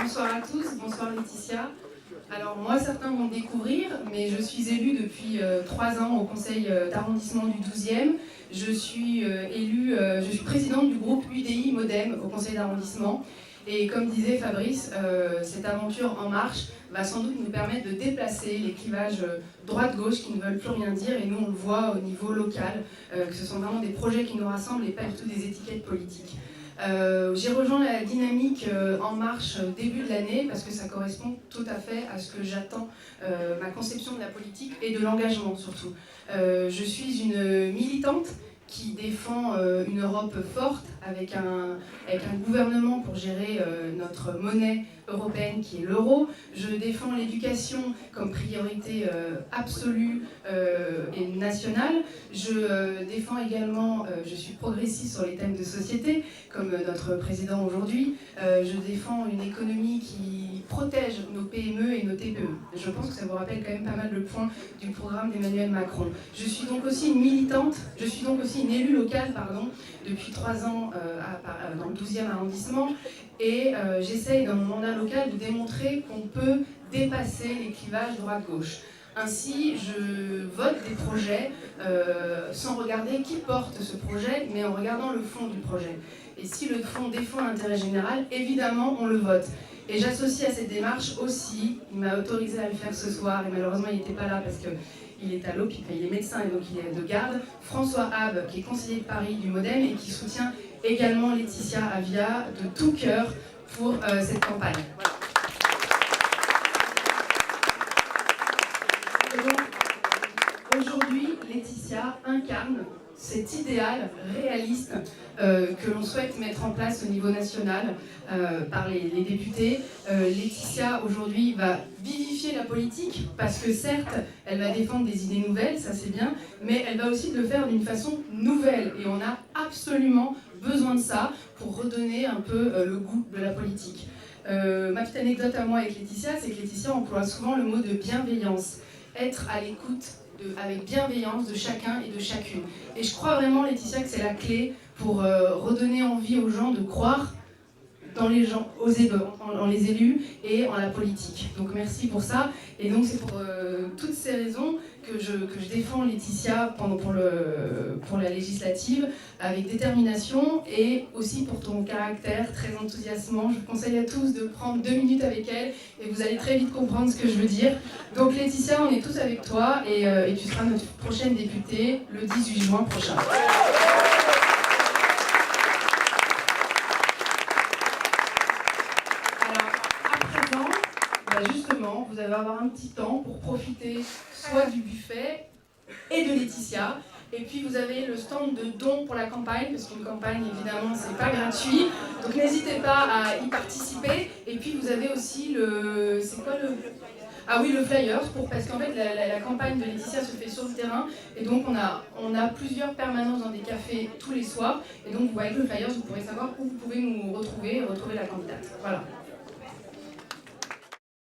Bonsoir à tous, bonsoir Laetitia. Alors moi, certains vont me découvrir, mais je suis élue depuis 3 ans au conseil d'arrondissement du 12e. Je suis je suis présidente du groupe UDI Modem au conseil d'arrondissement. Et comme disait Fabrice, cette aventure en marche va sans doute nous permettre de déplacer les clivages droite-gauche qui ne veulent plus rien dire. Et nous, on le voit au niveau local, que ce sont vraiment des projets qui nous rassemblent et pas du tout des étiquettes politiques. J'ai rejoint la dynamique En Marche début de l'année parce que ça correspond tout à fait à ce que j'attends, ma conception de la politique et de l'engagement surtout. Je suis une militante qui défend une Europe forte avec un gouvernement pour gérer notre monnaie européenne qui est l'euro. Je défends l'éducation comme priorité absolue et nationale. Je défends également, je suis progressiste sur les thèmes de société, comme notre président aujourd'hui. Je défends une économie qui protège nos PME et nos TPE. Je pense que ça vous rappelle quand même pas mal le point du programme d'Emmanuel Macron. Je suis donc aussi une militante, je suis donc aussi une élue locale, depuis 3 ans dans le 12e arrondissement. Et j'essaye dans mon mandat local de démontrer qu'on peut dépasser les clivages droite-gauche. Ainsi, je vote des projets sans regarder qui porte ce projet, mais en regardant le fond du projet. Et si le fond défend l'intérêt général, évidemment, on le vote. Et j'associe à cette démarche aussi, il m'a autorisé à le faire ce soir, et malheureusement il n'était pas là parce qu'il est à l'hôpital, il est médecin et donc il est de garde, François Habe, qui est conseiller de Paris du Modem et qui soutient également Laetitia Avia de tout cœur pour cette campagne. Voilà. Aujourd'hui, Laetitia incarne cet idéal réaliste que l'on souhaite mettre en place au niveau national par les députés. Laetitia, aujourd'hui, va vivifier la politique parce que certes, elle va défendre des idées nouvelles, ça c'est bien, mais elle va aussi le faire d'une façon nouvelle. Et on a absolument besoin de ça pour redonner un peu le goût de la politique. Ma petite anecdote à moi avec Laetitia, c'est que Laetitia emploie souvent le mot de bienveillance. Être à l'écoute avec bienveillance de chacun et de chacune. Et je crois vraiment, Laetitia, que c'est la clé pour redonner envie aux gens de croire dans les gens, en les élus et en la politique. Donc merci pour ça. Et donc c'est pour toutes ces raisons que je défends Laetitia pour la législative avec détermination et aussi pour ton caractère très enthousiasmant. Je vous conseille à tous de prendre 2 minutes avec elle et vous allez très vite comprendre ce que je veux dire. Donc Laetitia, on est tous avec toi et tu seras notre prochaine députée le 18 juin prochain. Justement, vous allez avoir un petit temps pour profiter soit du buffet et de Laetitia. Et puis vous avez le stand de dons pour la campagne, parce qu'une campagne, évidemment, c'est pas gratuit. Donc n'hésitez pas à y participer. Et puis vous avez aussi le... C'est quoi le... Ah oui, le flyers, parce qu'en fait, la campagne de Laetitia se fait sur le terrain. Et donc on a plusieurs permanences dans des cafés tous les soirs. Et donc avec le flyers, vous pourrez savoir où vous pouvez nous retrouver la candidate. Voilà.